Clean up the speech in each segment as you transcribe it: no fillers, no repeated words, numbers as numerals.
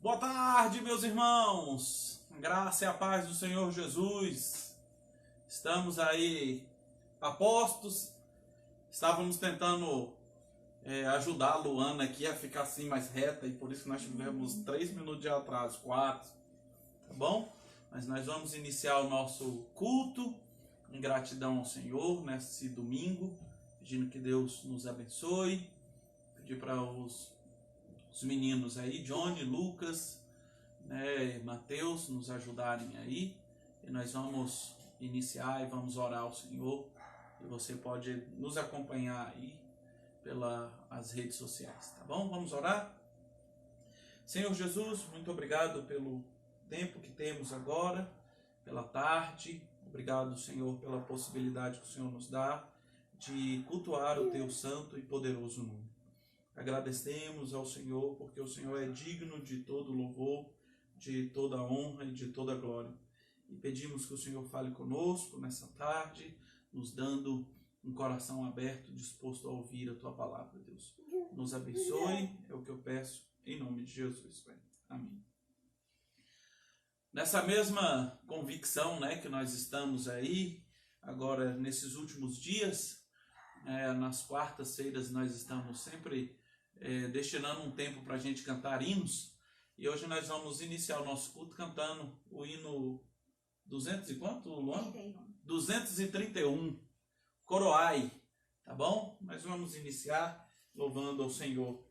Boa tarde, meus irmãos. Graça e a paz do Senhor Jesus. Estamos aí apostos. Estávamos tentando ajudar a Luana aqui a ficar assim mais reta e por isso que nós tivemos 3 minutos de atraso, 4, tá bom? Mas nós vamos iniciar o nosso culto em gratidão ao Senhor nesse domingo, pedindo que Deus nos abençoe. Pedir para os meninos aí, Johnny, Lucas, Mateus, nos ajudarem aí. E nós vamos iniciar e vamos orar ao Senhor. E você pode nos acompanhar aí pelas redes sociais, tá bom? Vamos orar? Senhor Jesus, muito obrigado pelo tempo que temos agora, pela tarde. Obrigado, Senhor, pela possibilidade que o Senhor nos dá de cultuar o Teu santo e poderoso nome. Agradecemos ao Senhor, porque o Senhor é digno de todo louvor, de toda honra e de toda glória. E pedimos que o Senhor fale conosco nessa tarde, nos dando um coração aberto, disposto a ouvir a Tua palavra, Deus. Nos abençoe, é o que eu peço, em nome de Jesus, Pai. Amém. Nessa mesma convicção, que nós estamos aí, agora nesses últimos dias, nas quartas-feiras nós estamos sempre destinando um tempo para a gente cantar hinos. E hoje nós vamos iniciar o nosso culto cantando o hino 200 e quanto, Luan? 231. Coroai, tá bom? Nós vamos iniciar louvando ao Senhor.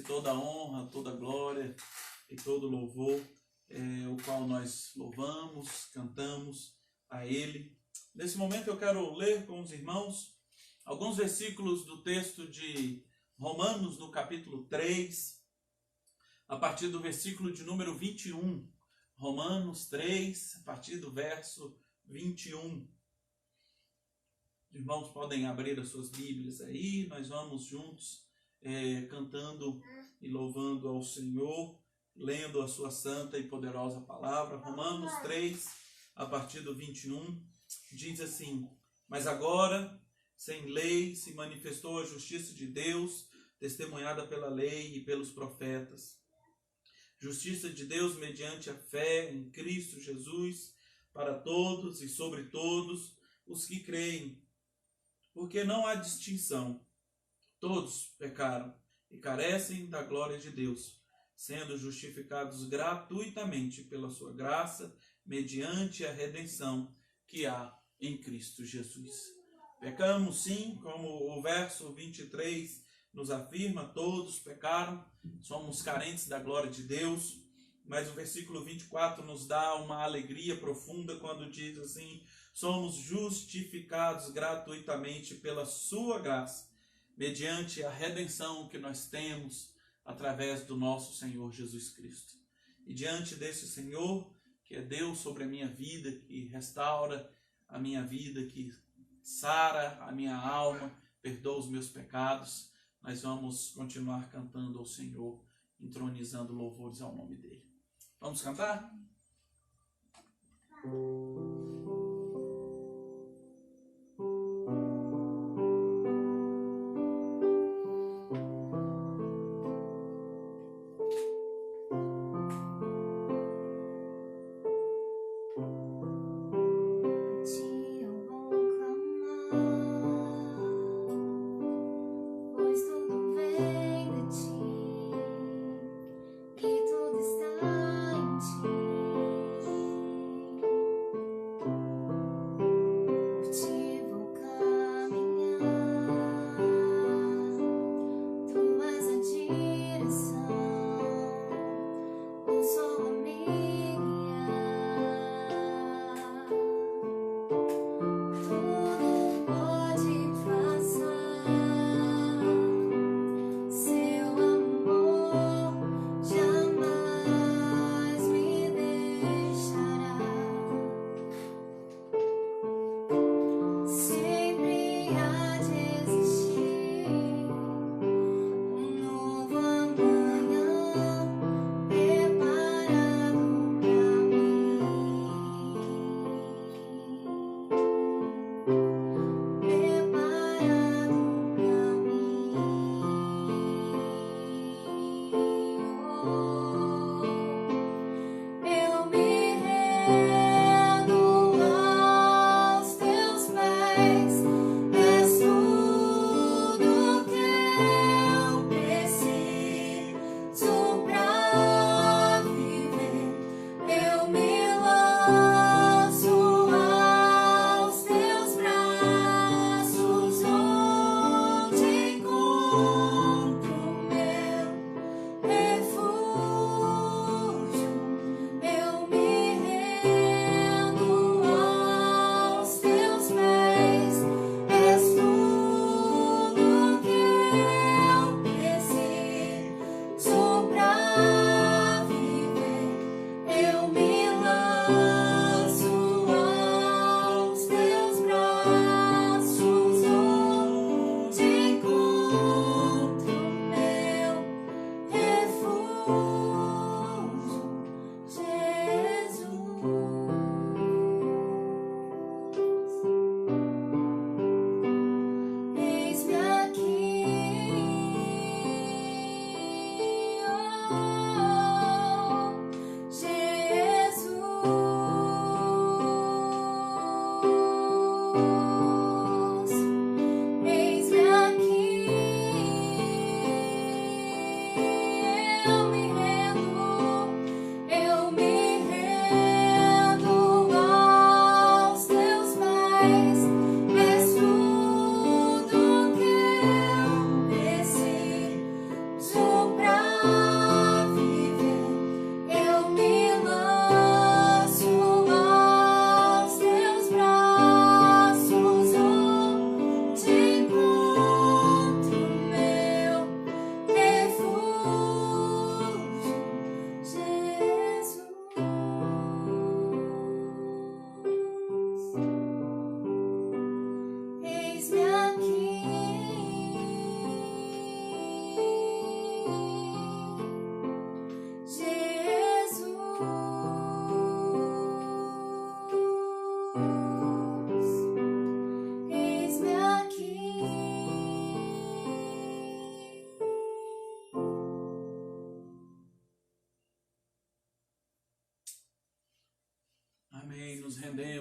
Toda a honra, toda a glória e todo o louvor, o qual nós louvamos, cantamos a Ele. Nesse momento eu quero ler com os irmãos alguns versículos do texto de Romanos, no capítulo 3, a partir do versículo de número 21. Romanos 3, a partir do verso 21. Os irmãos podem abrir as suas Bíblias aí, nós vamos juntos cantando e louvando ao Senhor, lendo a sua santa e poderosa palavra. Romanos 3, a partir do 21, diz assim: Mas agora, sem lei se manifestou a justiça de Deus, testemunhada pela lei e pelos profetas. Justiça de Deus mediante a fé em Cristo Jesus, para todos e sobre todos os que creem, porque não há distinção. Todos pecaram e carecem da glória de Deus, sendo justificados gratuitamente pela sua graça, mediante a redenção que há em Cristo Jesus. Pecamos sim, como o verso 23 nos afirma, todos pecaram, somos carentes da glória de Deus, mas o versículo 24 nos dá uma alegria profunda quando diz assim: somos justificados gratuitamente pela sua graça, mediante a redenção que nós temos através do nosso Senhor Jesus Cristo. E diante desse Senhor, que é Deus sobre a minha vida, que restaura a minha vida, que sara a minha alma, perdoa os meus pecados, nós vamos continuar cantando ao Senhor, entronizando louvores ao nome dele. Vamos cantar?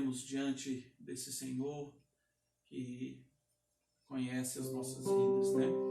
coloquemos diante desse Senhor que conhece as nossas vidas, né?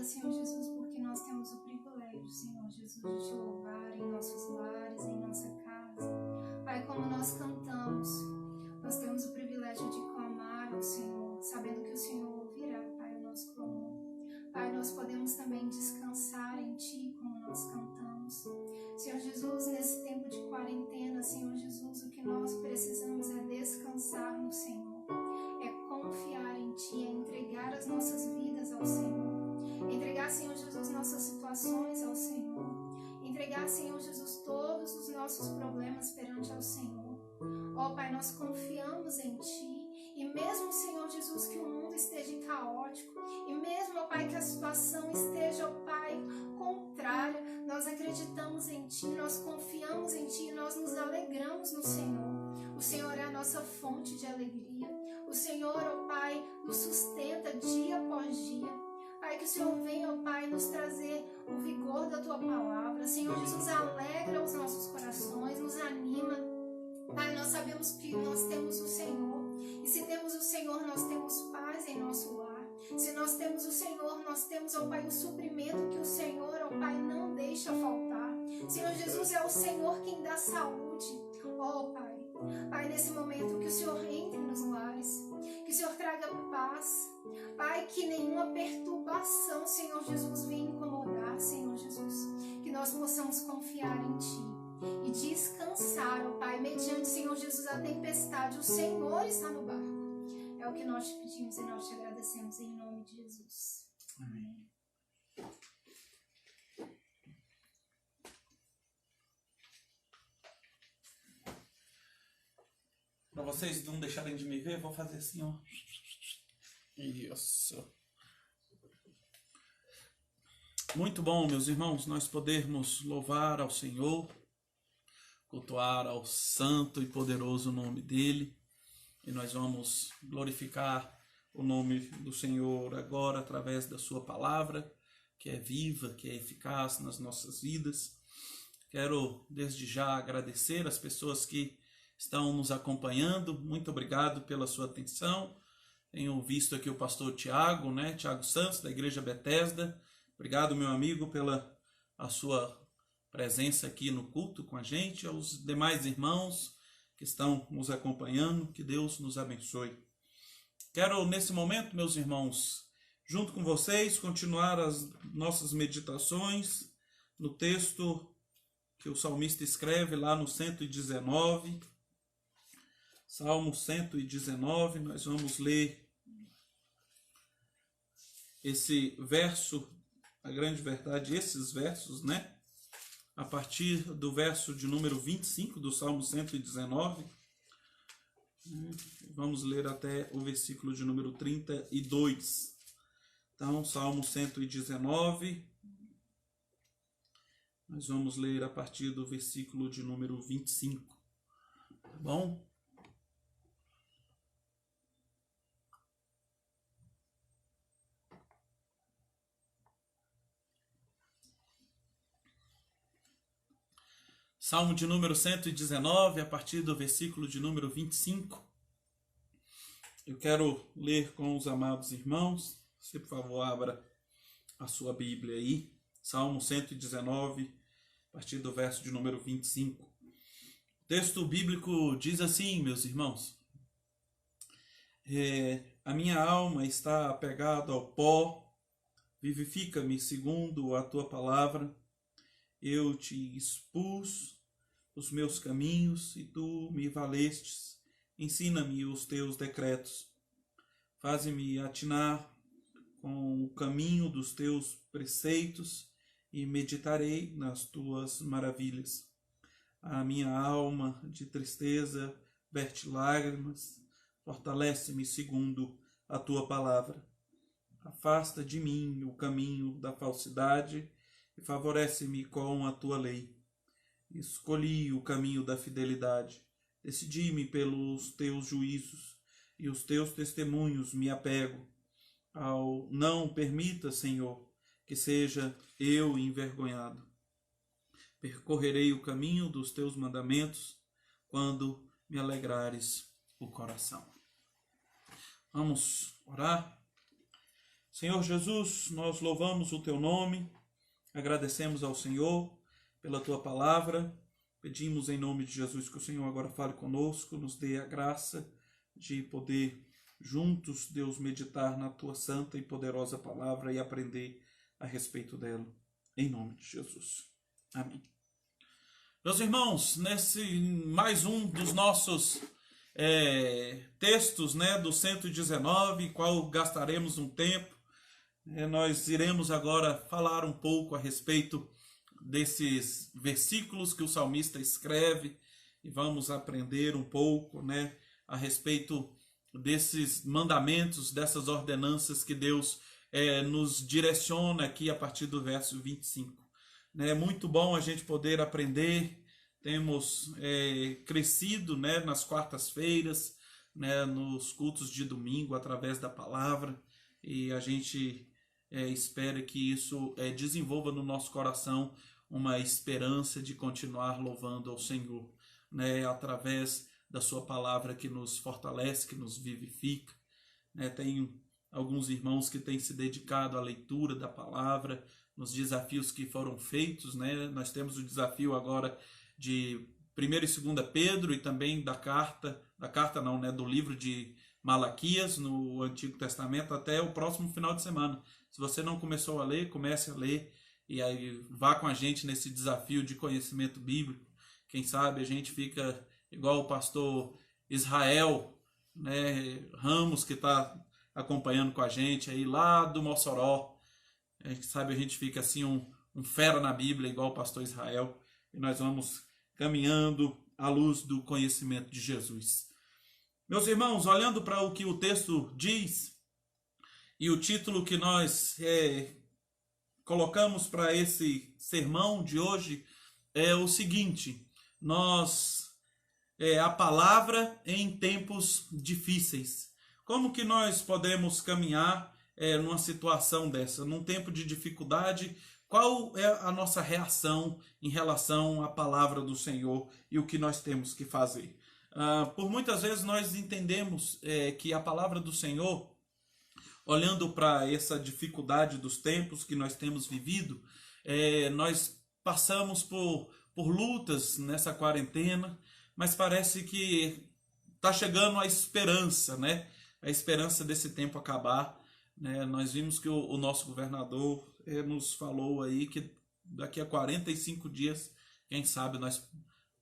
Senhor Jesus, porque nós temos o privilégio, Senhor Jesus, de te louvar em nossos lares, em nossa casa. Pai, como nós cantamos, nós temos o privilégio de clamar ao Senhor, sabendo que o Senhor ouvirá, Pai, o nosso clamor. Pai, nós podemos também descansar em Ti, como nós cantamos. Senhor Jesus, nesse tempo de quarentena, Senhor Jesus, o que nós precisamos é descansar no Senhor, é confiar em Ti, é entregar as nossas vidas ao Senhor, entregar, Senhor Jesus, nossas situações ao Senhor, entregar, Senhor Jesus, todos os nossos problemas perante ao Senhor. Ó Pai, nós confiamos em Ti. E mesmo, Senhor Jesus, que o mundo esteja caótico, e mesmo, ó Pai, que a situação esteja, ó Pai, contrária, nós acreditamos em Ti, nós confiamos em Ti, nós nos alegramos no Senhor. O Senhor é a nossa fonte de alegria. O Senhor, ó Pai, nos sustenta dia após dia. Pai, que o Senhor venha, ó Pai, nos trazer o vigor da Tua palavra. Senhor Jesus, alegra os nossos corações, nos anima. Pai, nós sabemos que nós temos o Senhor. E se temos o Senhor, nós temos paz em nosso lar. Se nós temos o Senhor, nós temos, ó Pai, o suprimento que o Senhor, ó Pai, não deixa faltar. Senhor Jesus, é o Senhor quem dá saúde. Ó Pai, Pai, nesse momento que o Senhor entre nos lares, que o Senhor traga paz. Pai, que nenhuma perturbação, Senhor Jesus, venha incomodar, Senhor Jesus. Que nós possamos confiar em Ti e descansar, ó Pai, mediante, Senhor Jesus, a tempestade. O Senhor está no barco. É o que nós te pedimos e nós te agradecemos em nome de Jesus. Amém. Para vocês não deixarem de me ver, vou fazer assim, ó. Isso. Muito bom, meus irmãos, nós podermos louvar ao Senhor, cultuar ao santo e poderoso nome dele, e nós vamos glorificar o nome do Senhor agora através da sua palavra, que é viva, que é eficaz nas nossas vidas. Quero desde já agradecer as pessoas que estão nos acompanhando. Muito obrigado pela sua atenção. Tenho visto aqui o pastor Tiago, Tiago Santos, da Igreja Betesda. Obrigado, meu amigo, pela a sua presença aqui no culto com a gente, aos demais irmãos que estão nos acompanhando, que Deus nos abençoe. Quero, nesse momento, meus irmãos, junto com vocês, continuar as nossas meditações no texto que o salmista escreve lá no 119, Salmo 119, nós vamos ler esse verso, a grande verdade, esses versos, a partir do verso de número 25 do Salmo 119, vamos ler até o versículo de número 32. Então, Salmo 119, nós vamos ler a partir do versículo de número 25, tá bom? Salmo de número 119, a partir do versículo de número 25. Eu quero ler com os amados irmãos. Você, por favor, abra a sua Bíblia aí. Salmo 119, a partir do verso de número 25. O texto bíblico diz assim, meus irmãos. A minha alma está apegada ao pó, vivifica-me segundo a tua palavra. Eu te expus os meus caminhos e tu me valestes. Ensina-me os teus decretos. Faze-me atinar com o caminho dos teus preceitos e meditarei nas tuas maravilhas. A minha alma de tristeza verte lágrimas, fortalece-me segundo a tua palavra. Afasta de mim o caminho da falsidade e favorece-me com a tua lei. Escolhi o caminho da fidelidade, decidi-me pelos teus juízos e os teus testemunhos me apego. Não permita, Senhor, que seja eu envergonhado. Percorrerei o caminho dos teus mandamentos quando me alegrares o coração. Vamos orar? Senhor Jesus, nós louvamos o teu nome, agradecemos ao Senhor pela tua palavra, pedimos em nome de Jesus que o Senhor agora fale conosco, nos dê a graça de poder juntos, Deus, meditar na tua santa e poderosa palavra e aprender a respeito dela, em nome de Jesus. Amém. Meus irmãos, nesse mais um dos nossos textos, do 119, qual gastaremos um tempo, nós iremos agora falar um pouco a respeito desses versículos que o salmista escreve e vamos aprender um pouco, a respeito desses mandamentos, dessas ordenanças que Deus nos direciona aqui a partir do verso 25. É muito bom a gente poder aprender, temos crescido nas quartas-feiras, nos cultos de domingo através da palavra e a gente espera que isso desenvolva no nosso coração uma esperança de continuar louvando ao Senhor, através da sua palavra que nos fortalece, que nos vivifica. Tem alguns irmãos que têm se dedicado à leitura da palavra, nos desafios que foram feitos, Nós temos o desafio agora de 1 e 2 Pedro e também do livro de Malaquias no Antigo Testamento até o próximo final de semana. Se você não começou a ler, comece a ler e aí vá com a gente nesse desafio de conhecimento bíblico. Quem sabe a gente fica igual o pastor Israel, Ramos, que está acompanhando com a gente aí lá do Mossoró. Quem sabe a gente fica assim um fera na Bíblia, igual o pastor Israel, e nós vamos caminhando à luz do conhecimento de Jesus. Meus irmãos, olhando para o que o texto diz, e o título que nós colocamos para esse sermão de hoje é o seguinte: a palavra em tempos difíceis. Como que nós podemos caminhar numa situação dessa, num tempo de dificuldade? Qual é a nossa reação em relação à palavra do Senhor e o que nós temos que fazer? Por muitas vezes nós entendemos que a palavra do Senhor, olhando para essa dificuldade dos tempos que nós temos vivido, nós passamos por lutas nessa quarentena, mas parece que está chegando a esperança, a esperança desse tempo acabar. Nós vimos que o nosso governador nos falou aí que daqui a 45 dias, quem sabe, nós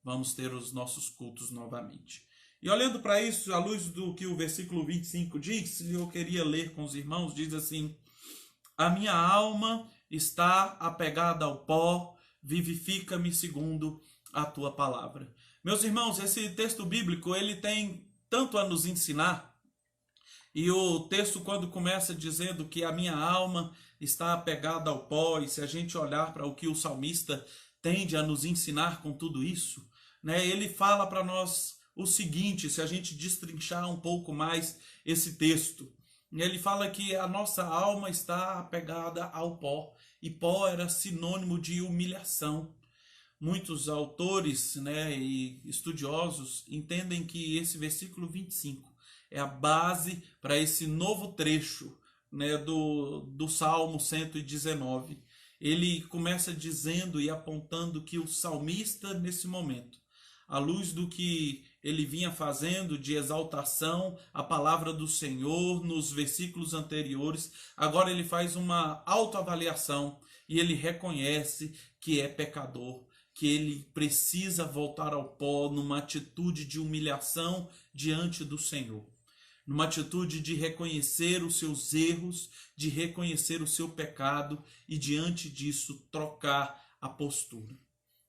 vamos ter os nossos cultos novamente. E olhando para isso, à luz do que o versículo 25 diz, eu queria ler com os irmãos, diz assim: a minha alma está apegada ao pó, vivifica-me segundo a tua palavra. Meus irmãos, esse texto bíblico, ele tem tanto a nos ensinar. E o texto, quando começa dizendo que a minha alma está apegada ao pó, e se a gente olhar para o que o salmista tende a nos ensinar com tudo isso, ele fala para nós o seguinte, se a gente destrinchar um pouco mais esse texto. Ele fala que a nossa alma está apegada ao pó, e pó era sinônimo de humilhação. Muitos autores e estudiosos entendem que esse versículo 25 é a base para esse novo trecho do Salmo 119. Ele começa dizendo e apontando que o salmista, nesse momento, à luz do que ele vinha fazendo de exaltação à palavra do Senhor nos versículos anteriores, agora ele faz uma autoavaliação e ele reconhece que é pecador, que ele precisa voltar ao pó numa atitude de humilhação diante do Senhor. Numa atitude de reconhecer os seus erros, de reconhecer o seu pecado e, diante disso, trocar a postura.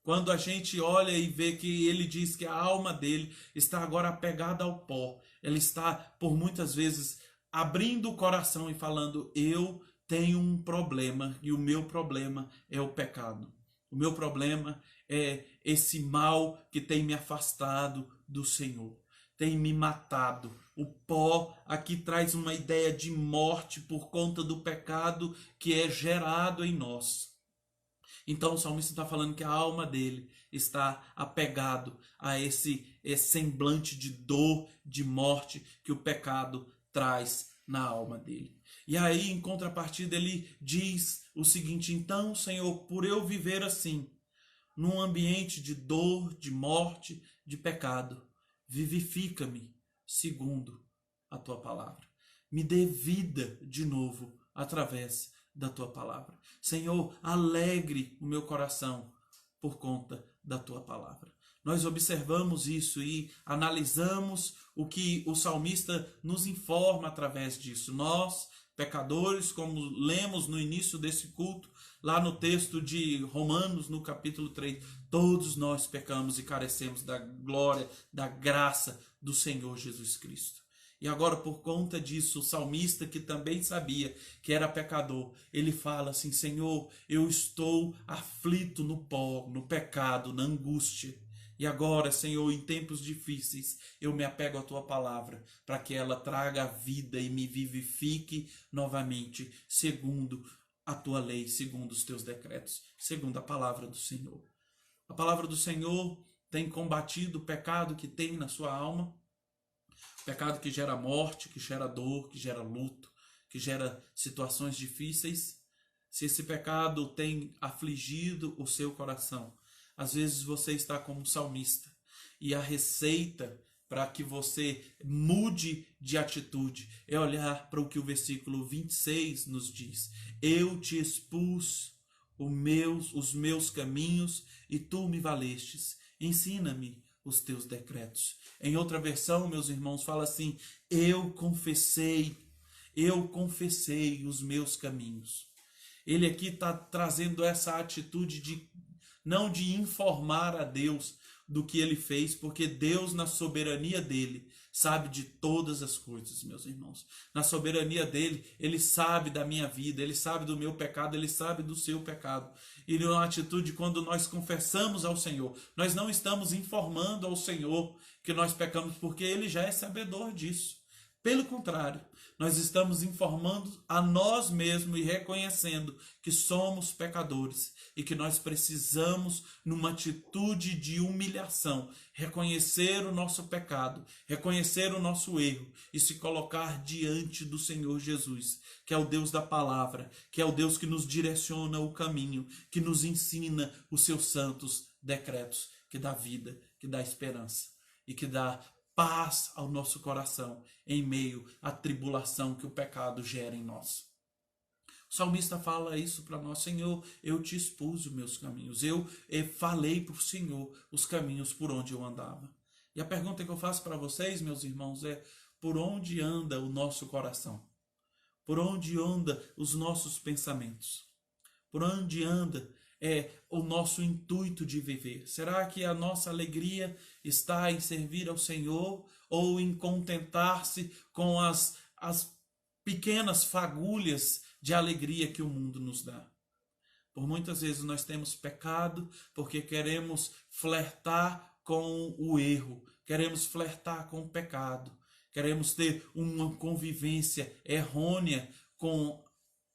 Quando a gente olha e vê que ele diz que a alma dele está agora apegada ao pó, ela está, por muitas vezes, abrindo o coração e falando: eu tenho um problema e o meu problema é o pecado. O meu problema é esse mal que tem me afastado do Senhor, tem me matado. O pó aqui traz uma ideia de morte por conta do pecado que é gerado em nós. Então o salmista está falando que a alma dele está apegado a esse semblante de dor, de morte que o pecado traz na alma dele. E aí, em contrapartida, ele diz o seguinte: então, Senhor, por eu viver assim, num ambiente de dor, de morte, de pecado, vivifica-me segundo a tua palavra. Me dê vida de novo através da tua palavra. Senhor, alegre o meu coração por conta da tua palavra. Nós observamos isso e analisamos o que o salmista nos informa através disso. Nós, pecadores, como lemos no início desse culto, lá no texto de Romanos, no capítulo 3, todos nós pecamos e carecemos da glória, da graça do Senhor Jesus Cristo. E agora, por conta disso, o salmista, que também sabia que era pecador, ele fala assim: Senhor, eu estou aflito no pó, no pecado, na angústia. E agora, Senhor, em tempos difíceis, eu me apego à tua palavra, para que ela traga a vida e me vivifique novamente, segundo a tua lei, segundo os teus decretos, segundo a palavra do Senhor. A palavra do Senhor tem combatido o pecado que tem na sua alma, pecado que gera morte, que gera dor, que gera luto, que gera situações difíceis. Se esse pecado tem afligido o seu coração, às vezes você está como um salmista e a receita para que você mude de atitude é olhar para o que o versículo 26 nos diz: eu te expus os meus caminhos e tu me valestes, ensina-me os teus decretos. Em outra versão, meus irmãos, fala assim: eu confessei os meus caminhos. Ele aqui está trazendo essa atitude de não de informar a Deus do que ele fez, porque Deus, na soberania dele, sabe de todas as coisas, meus irmãos. Na soberania dele, ele sabe da minha vida, ele sabe do meu pecado, ele sabe do seu pecado. E numa atitude, quando nós confessamos ao Senhor, nós não estamos informando ao Senhor que nós pecamos, porque ele já é sabedor disso. Pelo contrário, nós estamos informando a nós mesmos e reconhecendo que somos pecadores e que nós precisamos, numa atitude de humilhação, reconhecer o nosso pecado, reconhecer o nosso erro e se colocar diante do Senhor Jesus, que é o Deus da palavra, que é o Deus que nos direciona o caminho, que nos ensina os seus santos decretos, que dá vida, que dá esperança e que dá paz ao nosso coração em meio à tribulação que o pecado gera em nós. O salmista fala isso para nós: Senhor, eu te expus os meus caminhos, eu falei para o Senhor os caminhos por onde eu andava. E a pergunta que eu faço para vocês, meus irmãos, é: por onde anda o nosso coração? Por onde anda os nossos pensamentos? Por onde anda o nosso intuito de viver? Será que a nossa alegria está em servir ao Senhor ou em contentar-se com as pequenas fagulhas de alegria que o mundo nos dá? Por muitas vezes nós temos pecado porque queremos flertar com o erro, queremos flertar com o pecado, queremos ter uma convivência errônea com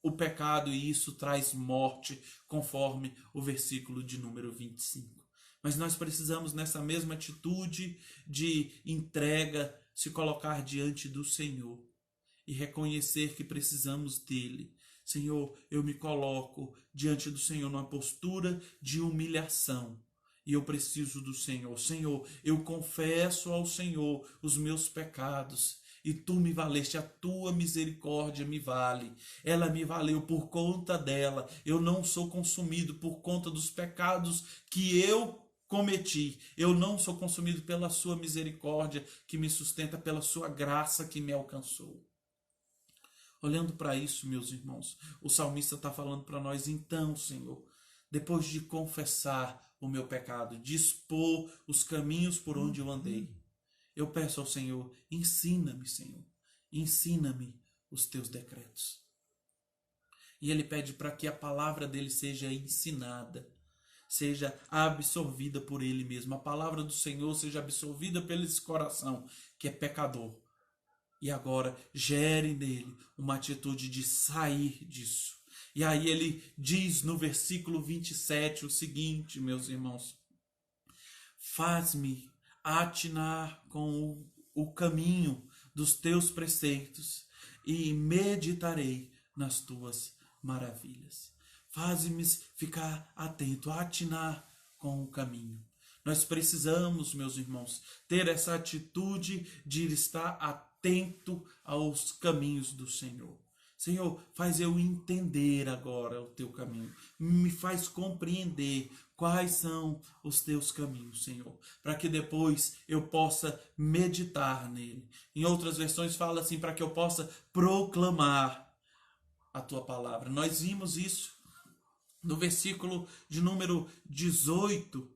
o pecado, e isso traz morte, conforme o versículo de número 25. Mas nós precisamos, nessa mesma atitude de entrega, se colocar diante do Senhor e reconhecer que precisamos dele. Senhor, eu me coloco diante do Senhor numa postura de humilhação e eu preciso do Senhor. Senhor, eu confesso ao Senhor os meus pecados e tu me valeste, a tua misericórdia me vale. Ela me valeu, por conta dela eu não sou consumido por conta dos pecados que eu cometi. Eu não sou consumido pela sua misericórdia que me sustenta, pela sua graça que me alcançou. Olhando para isso, meus irmãos, o salmista está falando para nós: então, Senhor, depois de confessar o meu pecado, de expor os caminhos por onde eu andei, eu peço ao Senhor: ensina-me, Senhor, ensina-me os teus decretos. E ele pede para que a palavra dele seja ensinada, seja absorvida por ele mesmo. A palavra do Senhor seja absorvida pelo esse coração que é pecador. E agora gere nele uma atitude de sair disso. E aí ele diz no versículo 27 o seguinte, meus irmãos: faz-me atinar com o caminho dos teus preceitos e meditarei nas tuas maravilhas. Faze-me ficar atento, atinar com o caminho. Nós precisamos, meus irmãos, ter essa atitude de estar atento aos caminhos do Senhor. Senhor, faz eu entender agora o teu caminho. Me faz compreender quais são os teus caminhos, Senhor, para que depois eu possa meditar nele. Em outras versões fala assim, para que eu possa proclamar a tua palavra. Nós vimos isso no versículo de número 18,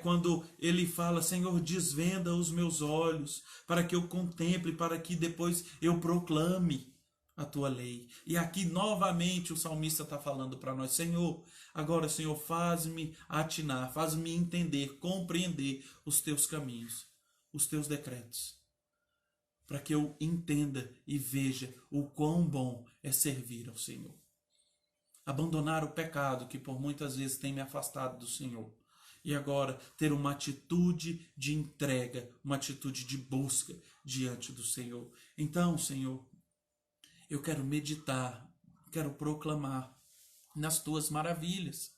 quando ele fala, Senhor, desvenda os meus olhos, para que eu contemple, para que depois eu proclame a tua lei. E aqui novamente o salmista está falando para nós, Senhor, agora, Senhor, faz-me atinar, faz-me entender, compreender os teus caminhos, os teus decretos, para que eu entenda e veja o quão bom é servir ao Senhor. Abandonar o pecado que por muitas vezes tem me afastado do Senhor. E agora ter uma atitude de entrega, uma atitude de busca diante do Senhor. Então, Senhor, eu quero meditar, quero proclamar nas tuas maravilhas.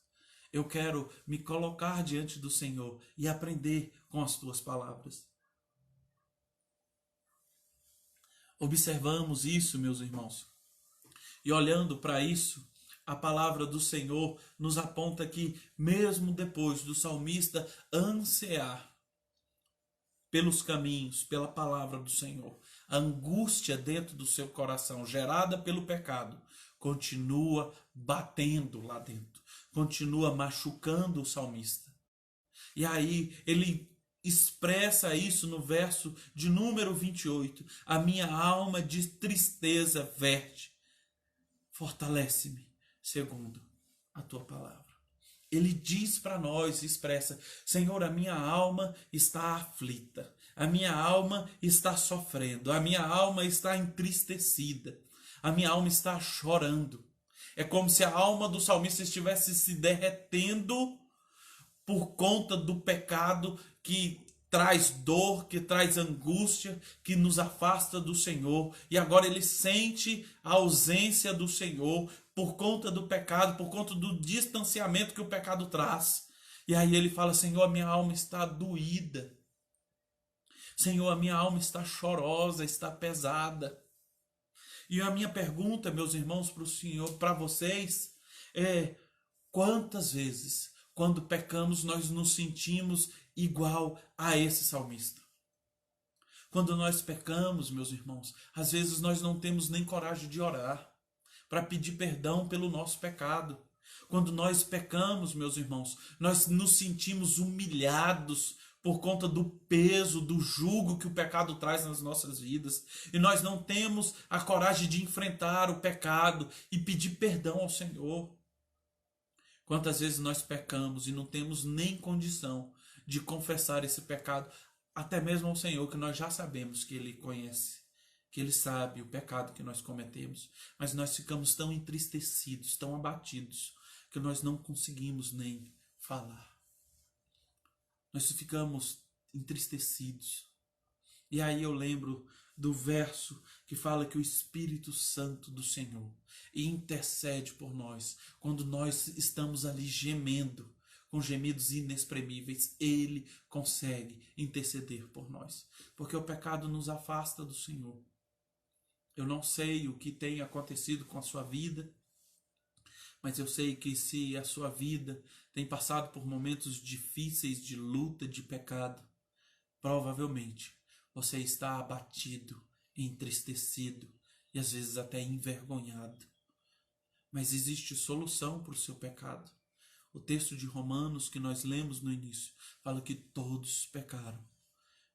Eu quero me colocar diante do Senhor e aprender com as tuas palavras. Observamos isso, meus irmãos. E olhando para isso, a palavra do Senhor nos aponta que, mesmo depois do salmista ansiar pelos caminhos, pela palavra do Senhor, a angústia dentro do seu coração, gerada pelo pecado, continua batendo lá dentro, continua machucando o salmista. E aí ele expressa isso no verso de número 28. A minha alma de tristeza verte, fortalece-me segundo a tua palavra. Ele diz para nós, expressa, Senhor, a minha alma está aflita, a minha alma está sofrendo, a minha alma está entristecida, a minha alma está chorando. É como se a alma do salmista estivesse se derretendo por conta do pecado que traz dor, que traz angústia, que nos afasta do Senhor. E agora ele sente a ausência do Senhor por conta do pecado, por conta do distanciamento que o pecado traz. E aí ele fala, Senhor, a minha alma está doída. Senhor, a minha alma está chorosa, está pesada. E a minha pergunta, meus irmãos, para o Senhor, para vocês, é quantas vezes, quando pecamos, nós nos sentimos igual a esse salmista? Quando nós pecamos, meus irmãos, às vezes nós não temos nem coragem de orar para pedir perdão pelo nosso pecado. Quando nós pecamos, meus irmãos, nós nos sentimos humilhados por conta do peso, do jugo que o pecado traz nas nossas vidas. E nós não temos a coragem de enfrentar o pecado e pedir perdão ao Senhor. Quantas vezes nós pecamos e não temos nem condição de confessar esse pecado, até mesmo ao Senhor, que nós já sabemos que Ele conhece, que Ele sabe o pecado que nós cometemos, mas nós ficamos tão entristecidos, tão abatidos, que nós não conseguimos nem falar. Nós ficamos entristecidos. E aí eu lembro do verso que fala que o Espírito Santo do Senhor intercede por nós, quando nós estamos ali gemendo, com gemidos inexprimíveis, Ele consegue interceder por nós, porque o pecado nos afasta do Senhor. Eu não sei o que tem acontecido com a sua vida, mas eu sei que se a sua vida tem passado por momentos difíceis de luta, de pecado, provavelmente você está abatido, entristecido e às vezes até envergonhado. Mas existe solução para o seu pecado. O texto de Romanos que nós lemos no início fala que todos pecaram,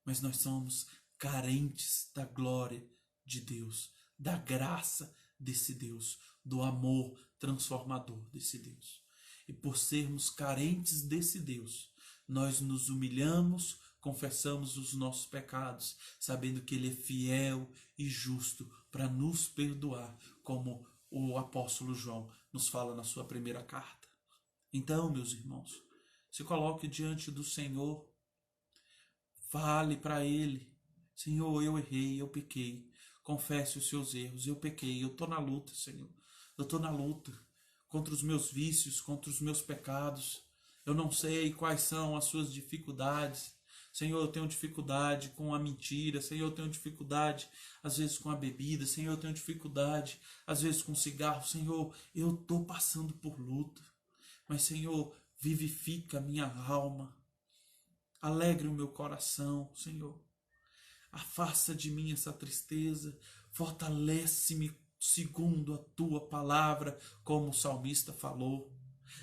mas nós somos carentes da glória de Deus, da graça desse Deus, do amor transformador desse Deus. E por sermos carentes desse Deus, nós nos humilhamos, confessamos os nossos pecados, sabendo que Ele é fiel e justo para nos perdoar, como o apóstolo João nos fala na sua primeira carta. Então, meus irmãos, se coloque diante do Senhor, fale para Ele, Senhor, eu errei, eu pequei, confesse os seus erros. Eu pequei, eu estou na luta, Senhor. Eu estou na luta contra os meus vícios, contra os meus pecados. Eu não sei quais são as suas dificuldades. Senhor, eu tenho dificuldade com a mentira. Senhor, eu tenho dificuldade, às vezes, com a bebida. Senhor, eu tenho dificuldade, às vezes, com cigarro. Senhor, eu estou passando por luta. Mas, Senhor, vivifica a minha alma. Alegre o meu coração, Senhor. Afasta de mim essa tristeza. Fortalece-me segundo a tua palavra, como o salmista falou.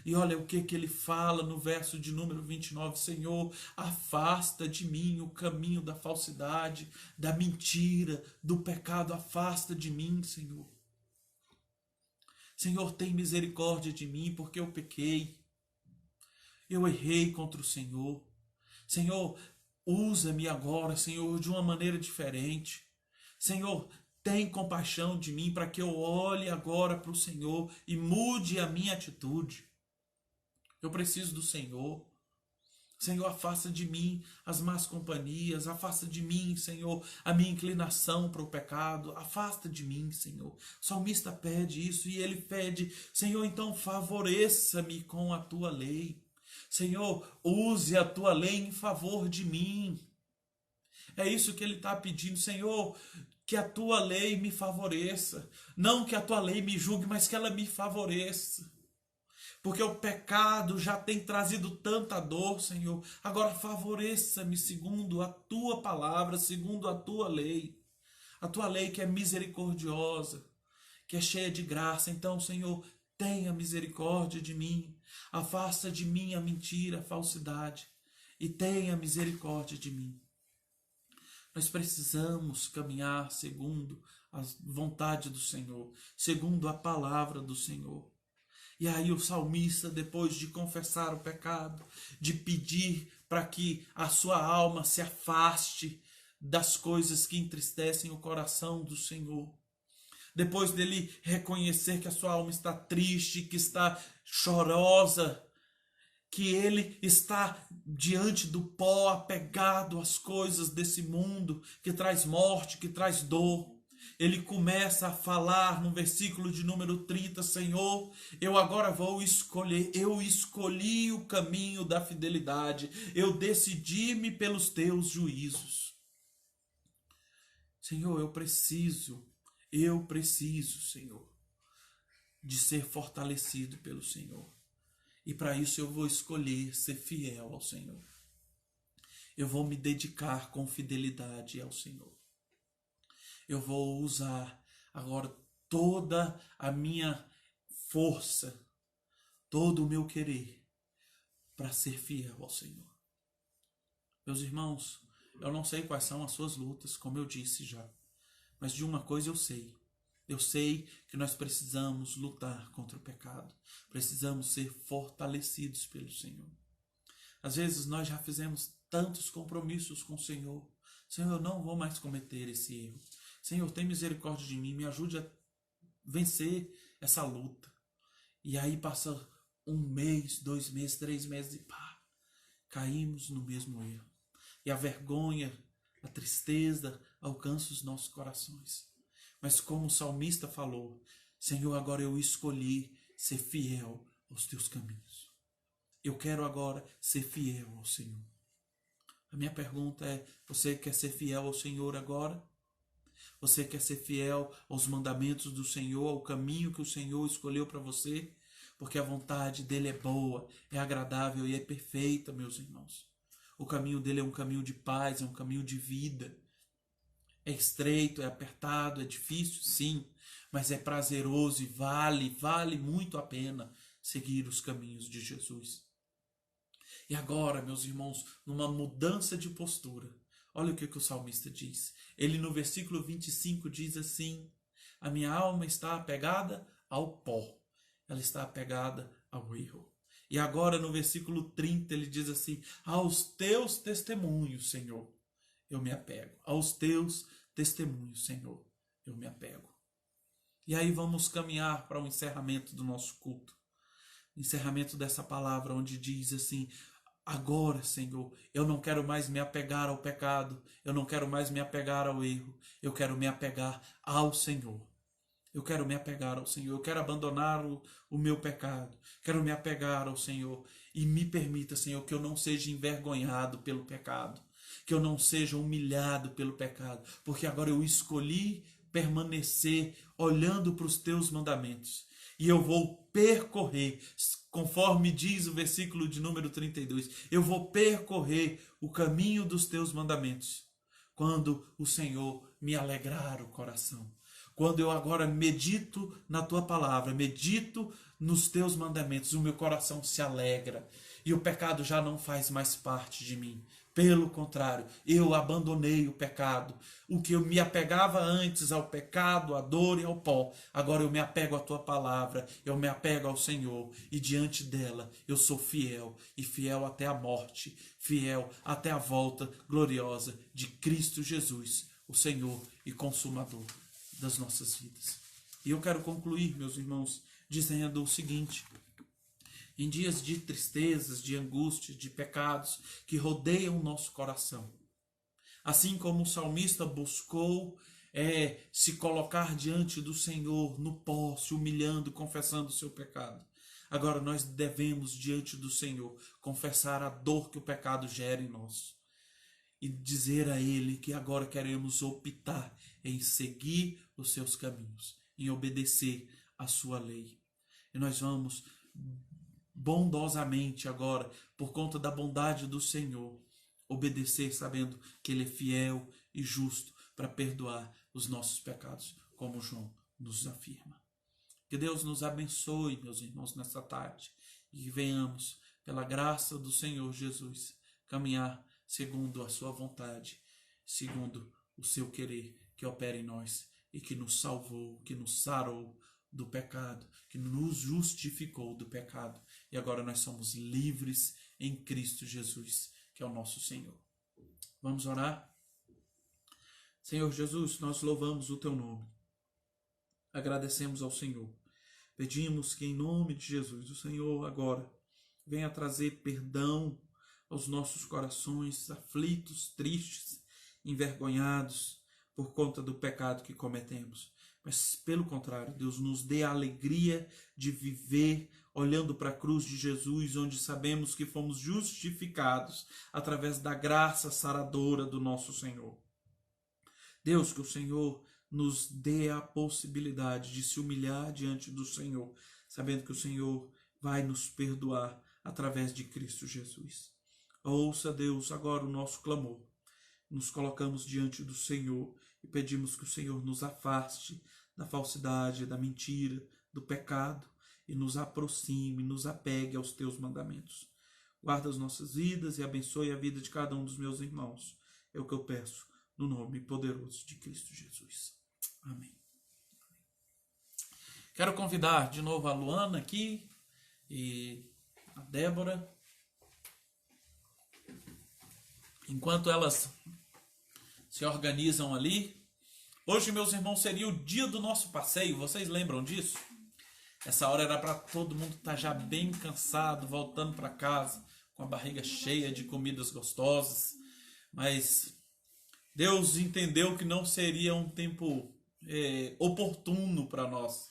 E olha o que ele fala no verso de número 29. Senhor, afasta de mim o caminho da falsidade, da mentira, do pecado. Afasta de mim, Senhor. Senhor, tem misericórdia de mim, porque eu pequei. Eu errei contra o Senhor. Senhor, usa-me agora, Senhor, de uma maneira diferente. Senhor, tem compaixão de mim para que eu olhe agora para o Senhor e mude a minha atitude. Eu preciso do Senhor. Senhor, afasta de mim as más companhias, afasta de mim, Senhor, a minha inclinação para o pecado, afasta de mim, Senhor. O salmista pede isso e ele pede, Senhor, então favoreça-me com a tua lei. Senhor, use a tua lei em favor de mim. É isso que ele está pedindo, Senhor, que a tua lei me favoreça. Não que a tua lei me julgue, mas que ela me favoreça. Porque o pecado já tem trazido tanta dor, Senhor. Agora favoreça-me segundo a tua palavra, segundo a tua lei. A tua lei que é misericordiosa, que é cheia de graça. Então, Senhor, tenha misericórdia de mim. Afasta de mim a mentira, a falsidade. E tenha misericórdia de mim. Nós precisamos caminhar segundo a vontade do Senhor, segundo a palavra do Senhor. E aí o salmista, depois de confessar o pecado, de pedir para que a sua alma se afaste das coisas que entristecem o coração do Senhor, depois dele reconhecer que a sua alma está triste, que está chorosa, que ele está diante do pó, apegado às coisas desse mundo, que traz morte, que traz dor, ele começa a falar no versículo de número 30, Senhor, eu agora vou escolher, eu escolhi o caminho da fidelidade, eu decidi-me pelos teus juízos. Senhor, eu preciso, Senhor, de ser fortalecido pelo Senhor. E para isso eu vou escolher ser fiel ao Senhor. Eu vou me dedicar com fidelidade ao Senhor. Eu vou usar agora toda a minha força, todo o meu querer para ser fiel ao Senhor. Meus irmãos, eu não sei quais são as suas lutas, como eu disse já, mas de uma coisa eu sei. Eu sei que nós precisamos lutar contra o pecado. Precisamos ser fortalecidos pelo Senhor. Às vezes nós já fizemos tantos compromissos com o Senhor. Senhor, eu não vou mais cometer esse erro. Senhor, tem misericórdia de mim, me ajude a vencer essa luta. E aí passa 1 mês, 2 meses, 3 meses e pá, caímos no mesmo erro. E a vergonha, a tristeza alcança os nossos corações. Mas como o salmista falou, Senhor, agora eu escolhi ser fiel aos teus caminhos. Eu quero agora ser fiel ao Senhor. A minha pergunta é, você quer ser fiel ao Senhor agora? Você quer ser fiel aos mandamentos do Senhor, ao caminho que o Senhor escolheu para você? Porque a vontade dele é boa, é agradável e é perfeita, meus irmãos. O caminho dele é um caminho de paz, é um caminho de vida. É estreito, é apertado, é difícil, sim, mas é prazeroso e vale muito a pena seguir os caminhos de Jesus. E agora, meus irmãos, numa mudança de postura, olha o que o salmista diz. Ele no versículo 25 diz assim, a minha alma está apegada ao pó, ela está apegada ao erro. E agora no versículo 30 ele diz assim, aos teus testemunhos, Senhor, eu me apego. Aos teus testemunhos, Senhor, eu me apego. E aí vamos caminhar para o encerramento do nosso culto. Encerramento dessa palavra onde diz assim, Agora, Senhor, eu não quero mais me apegar ao pecado, eu não quero mais me apegar ao erro, eu quero me apegar ao Senhor. Eu quero me apegar ao Senhor, eu quero abandonar o meu pecado, quero me apegar ao Senhor. E me permita, Senhor, que eu não seja envergonhado pelo pecado, que eu não seja humilhado pelo pecado, porque agora eu escolhi permanecer olhando para os teus mandamentos. E eu vou percorrer, conforme diz o versículo de número 32, eu vou percorrer o caminho dos teus mandamentos, quando o Senhor me alegrar o coração. Quando eu agora medito na tua palavra, medito nos teus mandamentos, o meu coração se alegra e o pecado já não faz mais parte de mim. Pelo contrário, eu abandonei o pecado. O que eu me apegava antes ao pecado, à dor e ao pó, agora eu me apego à tua palavra, eu me apego ao Senhor e diante dela eu sou fiel e fiel até a morte, fiel até a volta gloriosa de Cristo Jesus, o Senhor e Consumador das nossas vidas. E eu quero concluir, meus irmãos, dizendo o seguinte: em dias de tristezas, de angústia, de pecados que rodeiam o nosso coração, assim como o salmista buscou se colocar diante do Senhor no pó, se humilhando, confessando o seu pecado, agora nós devemos diante do Senhor confessar a dor que o pecado gera em nós e dizer a Ele que agora queremos optar em seguir os seus caminhos, em obedecer a sua lei. E nós vamos bondosamente agora, por conta da bondade do Senhor, obedecer sabendo que Ele é fiel e justo para perdoar os nossos pecados, como João nos afirma. Que Deus nos abençoe, meus irmãos, nesta tarde, e que venhamos, pela graça do Senhor Jesus, caminhar segundo a sua vontade, segundo o seu querer que opera em nós e que nos salvou, que nos sarou do pecado, que nos justificou do pecado. E agora nós somos livres em Cristo Jesus, que é o nosso Senhor. Vamos orar? Senhor Jesus, nós louvamos o teu nome. Agradecemos ao Senhor. Pedimos que em nome de Jesus, o Senhor agora venha trazer perdão aos nossos corações aflitos, tristes, envergonhados por conta do pecado que cometemos. Mas, pelo contrário, Deus nos dê a alegria de viver olhando para a cruz de Jesus, onde sabemos que fomos justificados através da graça saradora do nosso Senhor. Deus, que o Senhor nos dê a possibilidade de se humilhar diante do Senhor, sabendo que o Senhor vai nos perdoar através de Cristo Jesus. Ouça, Deus, agora o nosso clamor. Nos colocamos diante do Senhor e pedimos que o Senhor nos afaste da falsidade, da mentira, do pecado e nos aproxime, nos apegue aos teus mandamentos. Guarda as nossas vidas e abençoe a vida de cada um dos meus irmãos. É o que eu peço no nome poderoso de Cristo Jesus. Amém. Quero convidar de novo a Luana aqui e a Débora. Enquanto elas se organizam ali. Hoje, meus irmãos, seria o dia do nosso passeio. Vocês lembram disso? Essa hora era para todo mundo estar já bem cansado, voltando para casa, com a barriga cheia de comidas gostosas. Mas Deus entendeu que não seria um tempo oportuno para nós,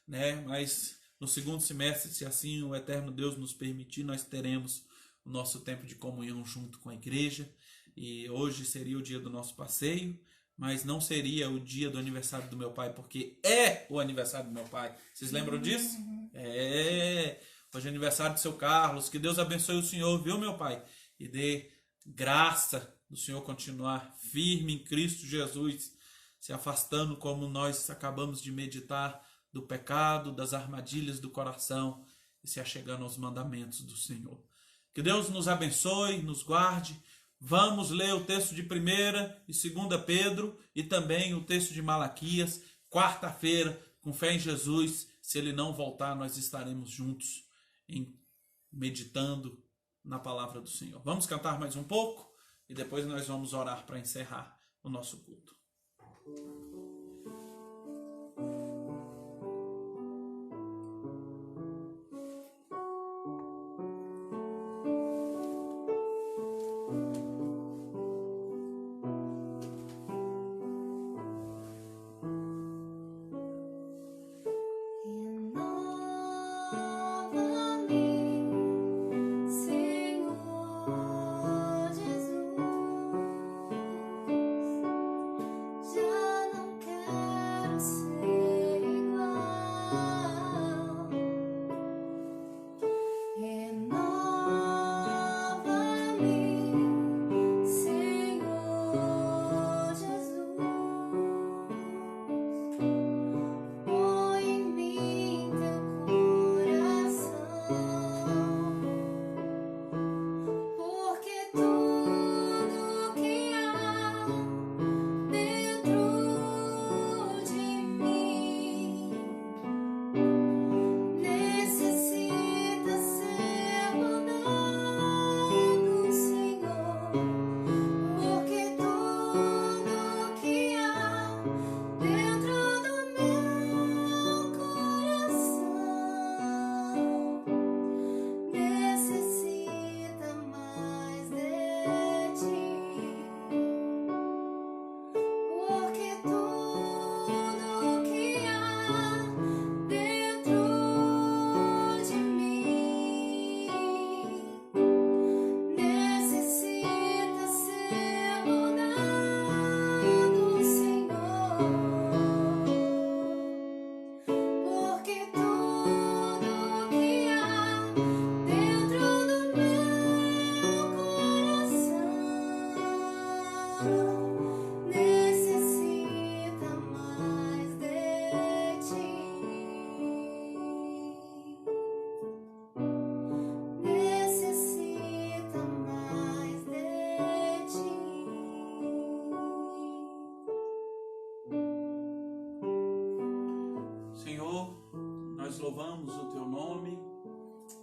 né? Mas no segundo semestre, se assim o eterno Deus nos permitir, nós teremos o nosso tempo de comunhão junto com a igreja. E hoje seria o dia do nosso passeio, mas não seria o dia do aniversário do meu pai, porque é o aniversário do meu pai. Vocês lembram disso? Hoje é aniversário do seu Carlos. Que Deus abençoe o senhor, viu, meu pai? E dê graça do Senhor continuar firme em Cristo Jesus, se afastando, como nós acabamos de meditar, do pecado, das armadilhas do coração e se achegando aos mandamentos do Senhor. Que Deus nos abençoe, nos guarde. Vamos ler o texto de 1ª e 2ª Pedro e também o texto de Malaquias, quarta-feira, com fé em Jesus. Se ele não voltar, nós estaremos juntos meditando na palavra do Senhor. Vamos cantar mais um pouco e depois nós vamos orar para encerrar o nosso culto. louvamos o teu nome,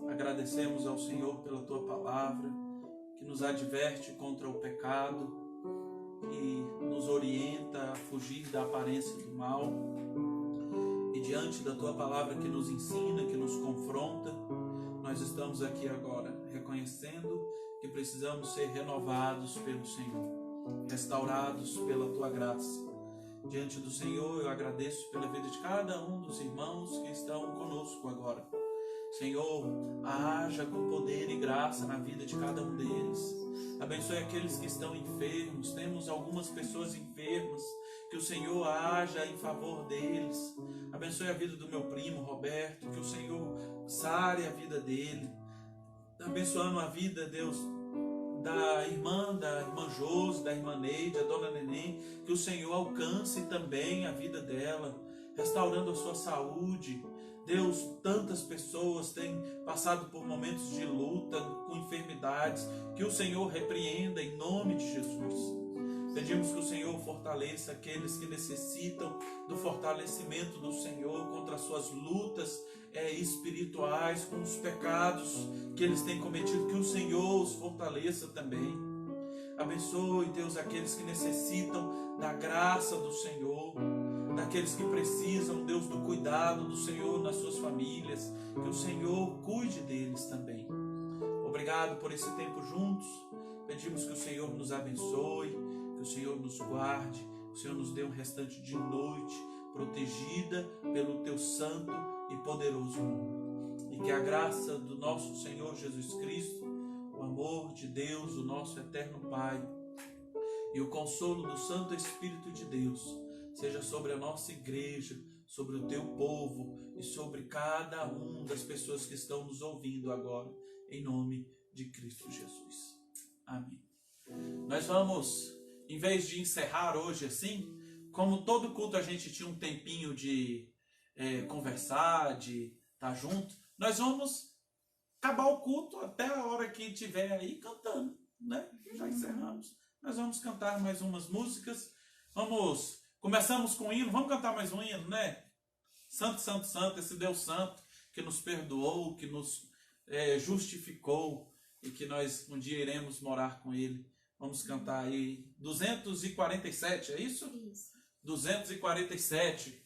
agradecemos ao Senhor pela tua palavra, que nos adverte contra o pecado e nos orienta a fugir da aparência do mal. E diante da tua palavra que nos ensina, que nos confronta, nós estamos aqui agora reconhecendo que precisamos ser renovados pelo Senhor, restaurados pela tua graça. Diante do Senhor, eu agradeço pela vida de cada um dos irmãos que estão conosco agora. Senhor, haja com poder e graça na vida de cada um deles. Abençoe aqueles que estão enfermos. Temos algumas pessoas enfermas. Que o Senhor haja em favor deles. Abençoe a vida do meu primo Roberto. Que o Senhor sare a vida dele. Abençoando a vida, Deus, da irmã Josi, da irmã Neide, a dona Neném, que o Senhor alcance também a vida dela, restaurando a sua saúde. Deus, tantas pessoas têm passado por momentos de luta, com enfermidades, que o Senhor repreenda em nome de Jesus. Pedimos que o Senhor fortaleça aqueles que necessitam do fortalecimento do Senhor contra as suas lutas espirituais, com os pecados que eles têm cometido, que o Senhor os fortaleça também. Abençoe, Deus, aqueles que necessitam da graça do Senhor, daqueles que precisam, Deus, do cuidado do Senhor nas suas famílias, que o Senhor cuide deles também. Obrigado por esse tempo juntos. Pedimos que o Senhor nos abençoe, que o Senhor nos guarde, que o Senhor nos dê um restante de noite protegida pelo teu santo e poderoso nome. E que a graça do nosso Senhor Jesus Cristo, o amor de Deus, o nosso eterno Pai, e o consolo do Santo Espírito de Deus seja sobre a nossa igreja, sobre o teu povo e sobre cada uma das pessoas que estão nos ouvindo agora, em nome de Cristo Jesus. Amém. Nós vamos, em vez de encerrar hoje assim, como todo culto a gente tinha um tempinho de conversar, de estar junto, nós vamos acabar o culto até a hora que estiver aí cantando, né? Já encerramos. Nós vamos cantar mais umas músicas. Começamos com o hino, vamos cantar mais um hino, né? Santo, Santo, Santo, esse Deus Santo que nos perdoou, que nos justificou e que nós um dia iremos morar com Ele. Vamos cantar aí 247, é isso? Isso. 247.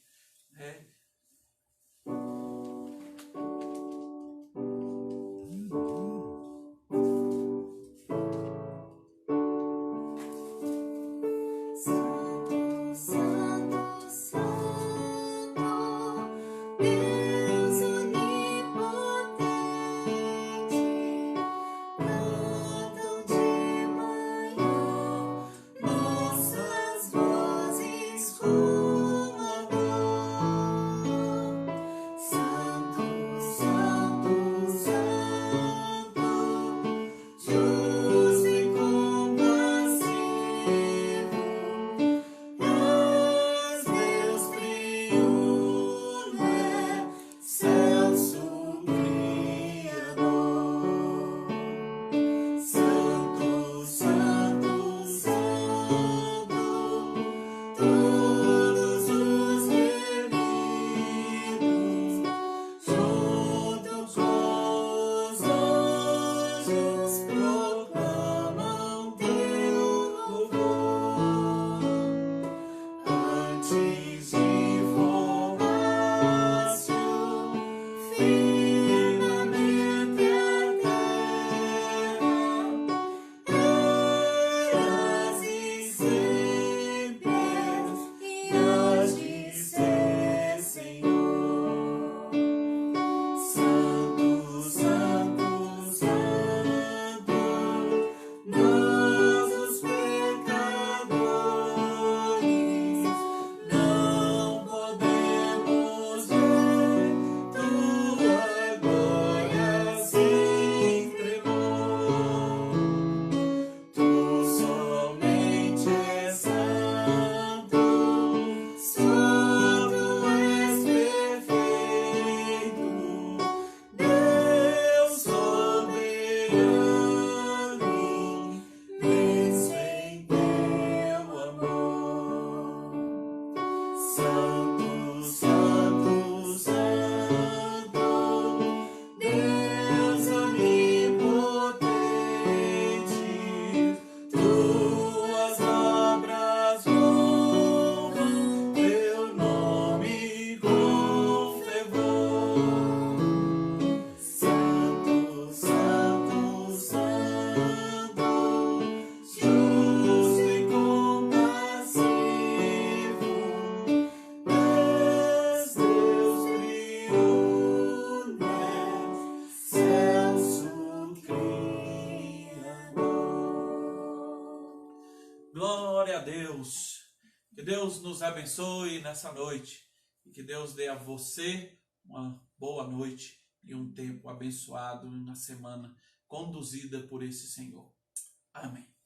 Deus. Que Deus nos abençoe nessa noite. E que Deus dê a você uma boa noite e um tempo abençoado na semana conduzida por esse Senhor. Amém.